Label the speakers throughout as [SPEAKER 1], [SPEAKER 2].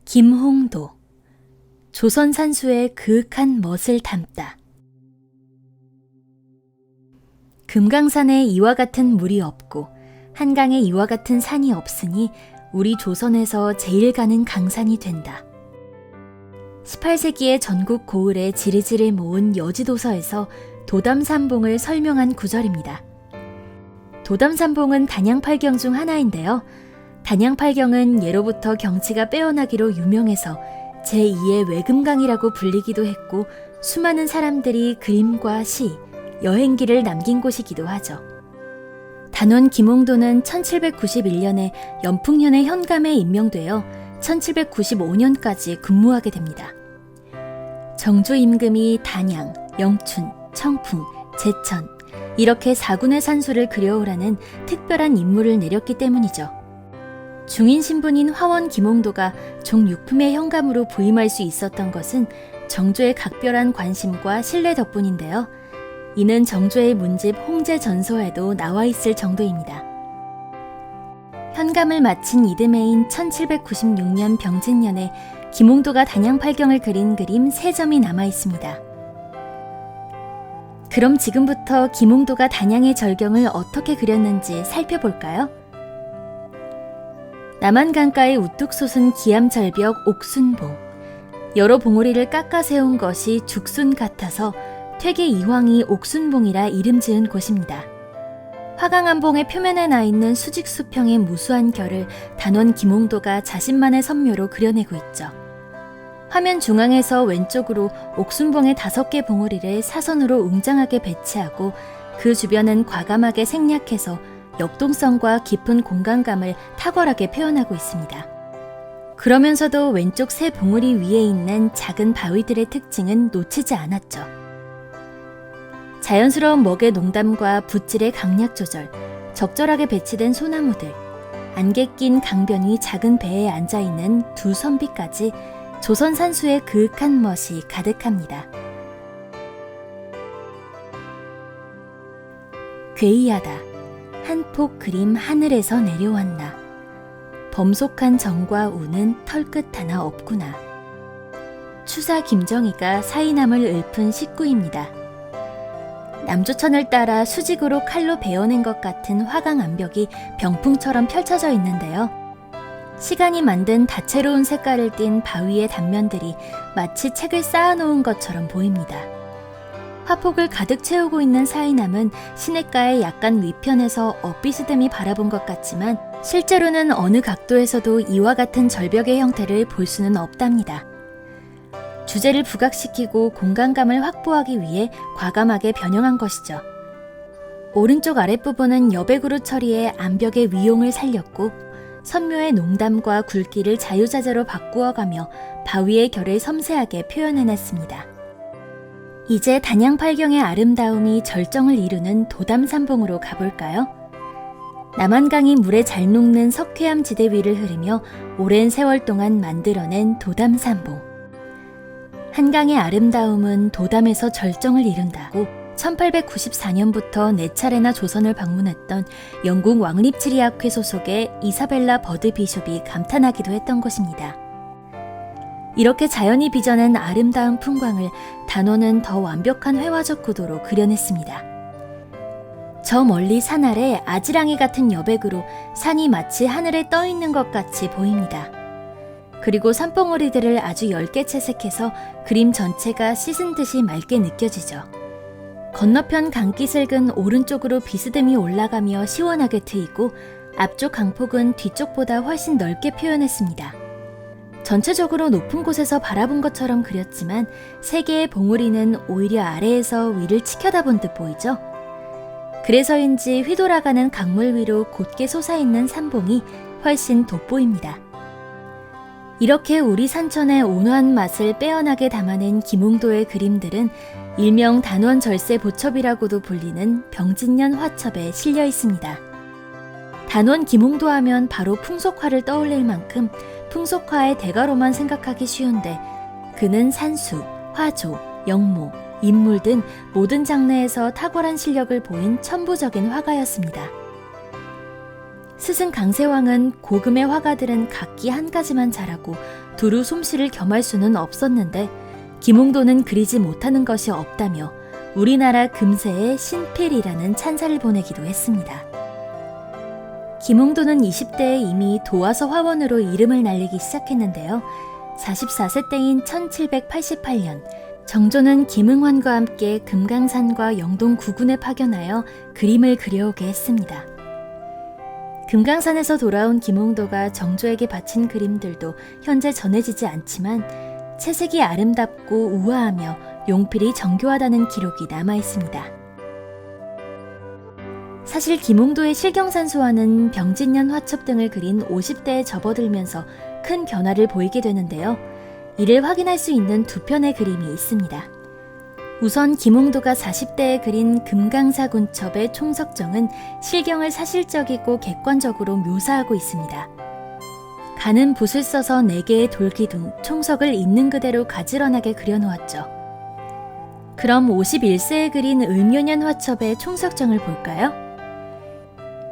[SPEAKER 1] 김홍도. 조선 산수의 그윽한 멋을 담다. 금강산에 이와 같은 물이 없고 한강에 이와 같은 산이 없으니 우리 조선에서 제일 가는 강산이 된다. 18세기의 전국 고을에 지리지리 모은 여지도서에서 도담산봉을 설명한 구절입니다. 도담산봉은 단양팔경 중 하나인데요. 단양팔경은 예로부터 경치가 빼어나기로 유명해서 제2의 외금강이라고 불리기도 했고 수많은 사람들이 그림과 시, 여행기를 남긴 곳이기도 하죠. 단원 김홍도는 1791년에 연풍년의 현감에 임명되어 1795년까지 근무하게 됩니다. 정조 임금이 단양, 영춘, 청풍, 제천 이렇게 4군의 산수를 그려오라는 특별한 임무를 내렸기 때문이죠. 중인 신분인 화원 김홍도가 종육품의 현감으로 부임할 수 있었던 것은 정조의 각별한 관심과 신뢰 덕분인데요. 이는 정조의 문집 홍제전서에도 나와 있을 정도입니다. 현감을 마친 이듬해인 1796년 병진년에 김홍도가 단양팔경을 그린 그림 3점이 남아 있습니다. 그럼 지금부터 김홍도가 단양의 절경을 어떻게 그렸는지 살펴볼까요? 남한강가에 우뚝 솟은 기암절벽 옥순봉. 여러 봉우리를 깎아 세운 것이 죽순 같아서 퇴계 이황이 옥순봉이라 이름 지은 곳입니다. 화강암봉의 표면에 나 있는 수직수평의 무수한 결을 단원 김홍도가 자신만의 선묘로 그려내고 있죠. 화면 중앙에서 왼쪽으로 옥순봉의 5개 봉우리를 사선으로 웅장하게 배치하고 그 주변은 과감하게 생략해서 역동성과 깊은 공간감을 탁월하게 표현하고 있습니다. 그러면서도 왼쪽 3 봉우리 위에 있는 작은 바위들의 특징은 놓치지 않았죠. 자연스러운 먹의 농담과 붓질의 강약 조절, 적절하게 배치된 소나무들, 안개 낀 강변이 작은 배에 앉아있는 2 선비까지 조선 산수의 그윽한 멋이 가득합니다. 괴이하다. 한 폭 그림 하늘에서 내려왔나. 범속한 정과 우는 털끝 하나 없구나. 추사 김정희가 사이남을 읊은 식구입니다. 남조천을 따라 수직으로 칼로 베어낸 것 같은 화강 암벽이 병풍처럼 펼쳐져 있는데요. 시간이 만든 다채로운 색깔을 띤 바위의 단면들이 마치 책을 쌓아놓은 것처럼 보입니다. 화폭을 가득 채우고 있는 사이남은 시냇가의 약간 위편에서 엇비스듬히 바라본 것 같지만 실제로는 어느 각도에서도 이와 같은 절벽의 형태를 볼 수는 없답니다. 주제를 부각시키고 공간감을 확보하기 위해 과감하게 변형한 것이죠. 오른쪽 아랫부분은 여백으로 처리해 암벽의 위용을 살렸고 선묘의 농담과 굵기를 자유자재로 바꾸어가며 바위의 결을 섬세하게 표현해냈습니다. 이제 단양팔경의 아름다움이 절정을 이루는 도담산봉으로 가볼까요? 남한강이 물에 잘 녹는 석회암 지대 위를 흐르며 오랜 세월 동안 만들어낸 도담산봉. 한강의 아름다움은 도담에서 절정을 이룬다고 1894년부터 4차례나 조선을 방문했던 영국 왕립지리학회 소속의 이사벨라 버드 비숍이 감탄하기도 했던 것입니다. 이렇게 자연이 빚어낸 아름다운 풍광을 단원은 더 완벽한 회화적 구도로 그려냈습니다. 저 멀리 산 아래 아지랑이 같은 여백으로 산이 마치 하늘에 떠 있는 것 같이 보입니다. 그리고 산봉우리들을 아주 얇게 채색해서 그림 전체가 씻은 듯이 맑게 느껴지죠. 건너편 강기슭은 오른쪽으로 비스듬히 올라가며 시원하게 트이고 앞쪽 강폭은 뒤쪽보다 훨씬 넓게 표현했습니다. 전체적으로 높은 곳에서 바라본 것처럼 그렸지만 3개의 봉우리는 오히려 아래에서 위를 치켜다본 듯 보이죠? 그래서인지 휘돌아가는 강물 위로 곧게 솟아있는 산봉이 훨씬 돋보입니다. 이렇게 우리 산천의 온화한 맛을 빼어나게 담아낸 김홍도의 그림들은 일명 단원 절세보첩이라고도 불리는 병진년 화첩에 실려 있습니다. 단원 김홍도 하면 바로 풍속화를 떠올릴 만큼 풍속화의 대가로만 생각하기 쉬운데 그는 산수, 화조, 영모, 인물 등 모든 장르에서 탁월한 실력을 보인 천부적인 화가였습니다. 스승 강세왕은 고금의 화가들은 각기 한 가지만 잘하고 두루 솜씨를 겸할 수는 없었는데 김홍도는 그리지 못하는 것이 없다며 우리나라 금세의 신필이라는 찬사를 보내기도 했습니다. 김홍도는 20대에 이미 도화서 화원으로 이름을 날리기 시작했는데요. 44세 때인 1788년 정조는 김응환과 함께 금강산과 영동 구군에 파견하여 그림을 그려오게 했습니다. 금강산에서 돌아온 김홍도가 정조에게 바친 그림들도 현재 전해지지 않지만 채색이 아름답고 우아하며 용필이 정교하다는 기록이 남아있습니다. 사실 김홍도의 실경산수화는 병진년 화첩 등을 그린 50대에 접어들면서 큰 변화를 보이게 되는데요. 이를 확인할 수 있는 두 편의 그림이 있습니다. 우선 김홍도가 40대에 그린 금강사군첩의 총석정은 실경을 사실적이고 객관적으로 묘사하고 있습니다. 가는 붓을 써서 4개의 돌기둥, 총석을 있는 그대로 가지런하게 그려놓았죠. 그럼 51세에 그린 을묘년 화첩의 총석정을 볼까요?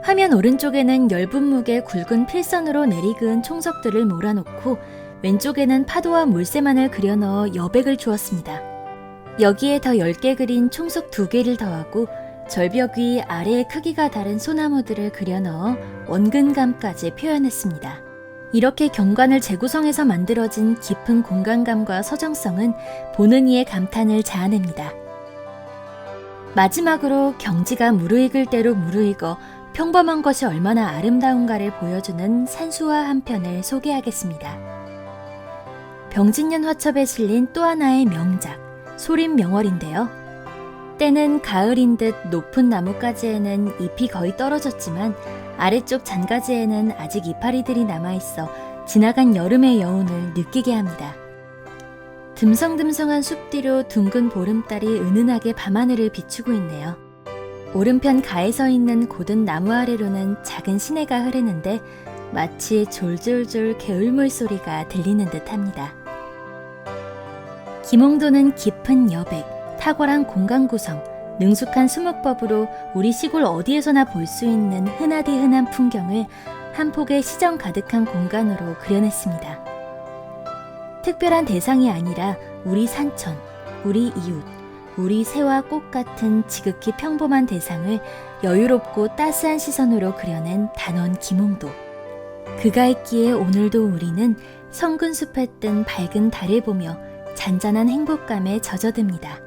[SPEAKER 1] 화면 오른쪽에는 열분묵의 굵은 필선으로 내리그은 총석들을 몰아놓고 왼쪽에는 파도와 물새만을 그려넣어 여백을 주었습니다. 여기에 더 10개 그린 총석 2개를 더하고 절벽 위 아래의 크기가 다른 소나무들을 그려넣어 원근감까지 표현했습니다. 이렇게 경관을 재구성해서 만들어진 깊은 공간감과 서정성은 보는 이의 감탄을 자아냅니다. 마지막으로 경지가 무르익을 대로 무르익어 평범한 것이 얼마나 아름다운가를 보여주는 산수화 한 편을 소개하겠습니다. 병진년 화첩에 실린 또 하나의 명작, 소림명월인데요. 때는 가을인 듯 높은 나뭇가지에는 잎이 거의 떨어졌지만 아래쪽 잔가지에는 아직 이파리들이 남아있어 지나간 여름의 여운을 느끼게 합니다. 듬성듬성한 숲 뒤로 둥근 보름달이 은은하게 밤하늘을 비추고 있네요. 오른편 가에 서 있는 고든 나무 아래로는 작은 시내가 흐르는데 마치 졸졸졸 개울물 소리가 들리는 듯합니다. 김홍도는 깊은 여백, 탁월한 공간 구성, 능숙한 수묵법으로 우리 시골 어디에서나 볼 수 있는 흔하디 흔한 풍경을 한 폭의 시정 가득한 공간으로 그려냈습니다. 특별한 대상이 아니라 우리 산천, 우리 이웃, 우리 새와 꽃 같은 지극히 평범한 대상을 여유롭고 따스한 시선으로 그려낸 단원 김홍도. 그가 있기에 오늘도 우리는 성근숲에 뜬 밝은 달을 보며 잔잔한 행복감에 젖어듭니다.